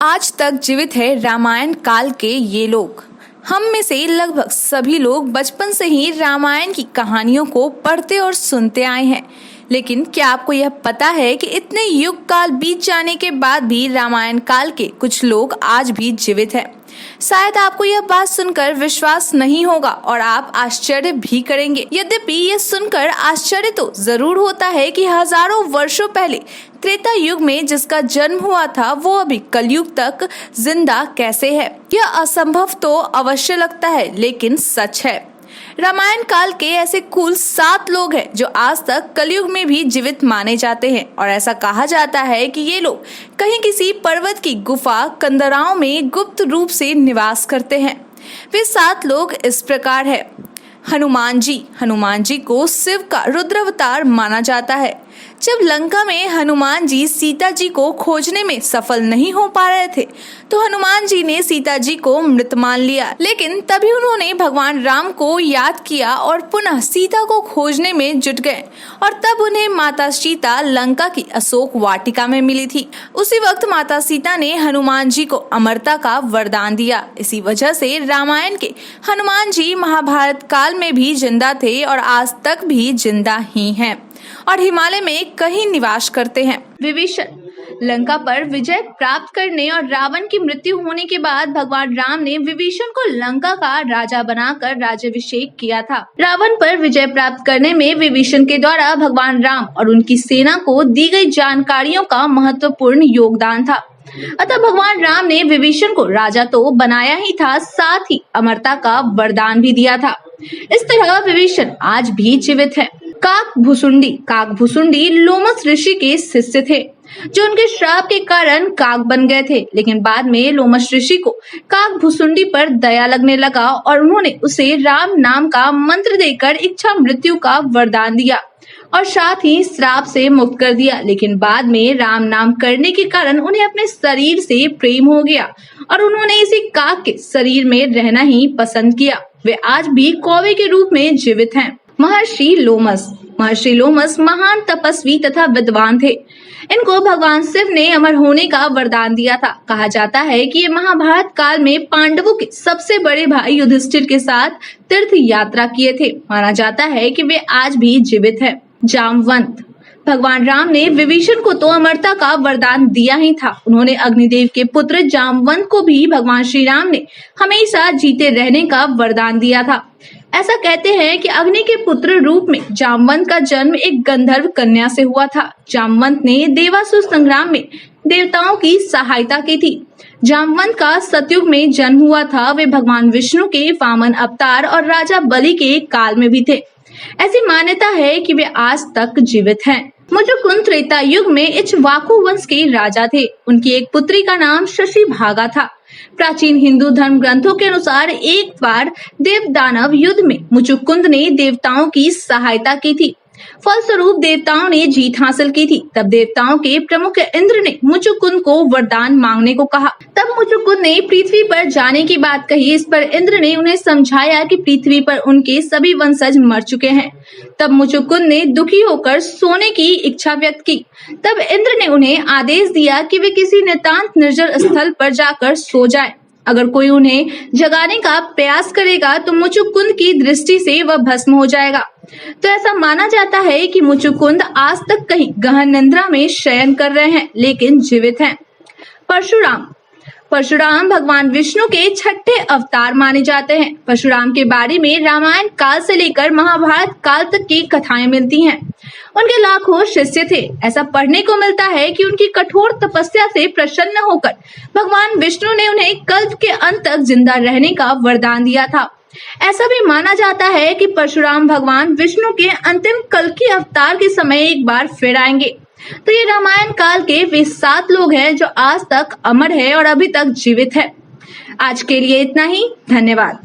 आज तक जीवित है रामायण काल के ये लोग। हम में से लगभग सभी लोग बचपन से ही रामायण की कहानियों को पढ़ते और सुनते आए हैं। लेकिन क्या आपको यह पता है कि इतने युग काल बीत जाने के बाद भी रामायण काल के कुछ लोग आज भी जीवित हैं? शायद आपको यह बात सुनकर विश्वास नहीं होगा और आप आश्चर्य भी करेंगे। यद्यपि यह सुनकर आश्चर्य तो जरूर होता है कि हजारों वर्षों पहले त्रेता युग में जिसका जन्म हुआ था वो अभी कलयुग तक जिंदा कैसे है। यह असंभव तो अवश्य लगता है, लेकिन सच है। रामायण काल के ऐसे कुल 7 लोग हैं जो आज तक कलयुग में भी जीवित माने जाते हैं और ऐसा कहा जाता है कि ये लोग कहीं किसी पर्वत की गुफा कंदराओं में गुप्त रूप से निवास करते हैं। वे 7 लोग इस प्रकार है। हनुमान जी को शिव का रुद्रावतार माना जाता है। जब लंका में हनुमान जी सीता जी को खोजने में सफल नहीं हो पा रहे थे तो हनुमान जी ने सीता जी को मृत मान लिया, लेकिन तभी उन्होंने भगवान राम को याद किया और पुनः सीता को खोजने में जुट गए और तब उन्हें माता सीता लंका की अशोक वाटिका में मिली थी। उसी वक्त माता सीता ने हनुमान जी को अमरता का वरदान दिया। इसी वजह से रामायण के हनुमान जी महाभारत काल में भी जिंदा थे और आज तक भी जिंदा ही हैं और हिमालय में कहीं निवास करते हैं। विभीषण लंका पर विजय प्राप्त करने और रावण की मृत्यु होने के बाद भगवान राम ने विभीषण को लंका का राजा बनाकर राज्याभिषेक किया था। रावण पर विजय प्राप्त करने में विभीषण के द्वारा भगवान राम और उनकी सेना को दी गई जानकारियों का महत्वपूर्ण योगदान था। अतः भगवान राम ने विभीषण को राजा तो बनाया ही था, साथ ही अमरता का वरदान भी दिया था। इस तरह विभीषण आज भी जीवित है। काकभुसुंडी लोमस ऋषि के शिष्य थे जो उनके श्राप के कारण काक बन गए थे, लेकिन बाद में लोमस ऋषि को काकभुसुंडी पर दया लगने लगा और उन्होंने उसे राम नाम का मंत्र देकर इच्छा मृत्यु का वरदान दिया और साथ ही श्राप से मुक्त कर दिया। लेकिन बाद में राम नाम करने के कारण उन्हें अपने शरीर से प्रेम हो गया और उन्होंने इसी काक के शरीर में रहना ही पसंद किया। वे आज भी कौवे के रूप में जीवित हैं। महर्षि लोमस महान तपस्वी तथा विद्वान थे। इनको भगवान शिव ने अमर होने का वरदान दिया था। कहा जाता है कि ये महाभारत काल में पांडवों के सबसे बड़े भाई युधिष्ठिर के साथ तीर्थ यात्रा किए थे। माना जाता है कि वे आज भी जीवित हैं। जामवंत भगवान राम ने विभीषण को तो अमरता का वरदान दिया ही था, उन्होंने अग्निदेव के पुत्र जामवंत को भी भगवान श्री राम ने हमेशा जीते रहने का वरदान दिया था। ऐसा कहते हैं कि अग्नि के पुत्र रूप में जामवंत का जन्म एक गंधर्व कन्या से हुआ था। जामवंत ने देवासुर संग्राम में देवताओं की सहायता की थी। जामवंत का सतयुग में जन्म हुआ था। वे भगवान विष्णु के वामन अवतार और राजा बलि के काल में भी थे। ऐसी मान्यता है कि वे आज तक जीवित हैं। मुचुकुंद त्रेता युग में इक्ष्वाकु वंश के राजा थे। उनकी एक पुत्री का नाम शशिभागा था। प्राचीन हिंदू धर्म ग्रंथों के अनुसार एक बार देव दानव युद्ध में मुचुकुंद ने देवताओं की सहायता की थी, फलस्वरूप देवताओं ने जीत हासिल की थी। तब देवताओं के प्रमुख इंद्र ने मुचुकुंद को वरदान मांगने को कहा। तब मुचुकुंद ने पृथ्वी पर जाने की बात कही। इस पर इंद्र ने उन्हें समझाया कि पृथ्वी पर उनके सभी वंशज मर चुके हैं। तब मुचुकुंद ने दुखी होकर सोने की इच्छा व्यक्त की। तब इंद्र ने उन्हें आदेश दिया कि वे किसी नितांत निर्जल स्थल पर जाकर सो जाएं। अगर कोई उन्हें जगाने का प्रयास करेगा तो मुचुकुंद की दृष्टि से वह भस्म हो जाएगा। तो ऐसा माना जाता है कि मुचुकुंद आज तक कहीं गहन निद्रा में शयन कर रहे हैं, लेकिन जीवित हैं। परशुराम भगवान विष्णु के 6ठे अवतार माने जाते हैं। परशुराम के बारे में रामायण काल से लेकर महाभारत काल तक की कथाएं मिलती हैं। उनके लाखों शिष्य थे। ऐसा पढ़ने को मिलता है कि उनकी कठोर तपस्या से प्रसन्न होकर भगवान विष्णु ने उन्हें कल्प के अंत तक जिंदा रहने का वरदान दिया था। ऐसा भी माना जाता है कि परशुराम भगवान विष्णु के अंतिम कल्कि अवतार के समय एक बार फिर आएंगे। तो ये रामायण काल के वे 7 लोग हैं जो आज तक अमर है और अभी तक जीवित है। आज के लिए इतना ही। धन्यवाद।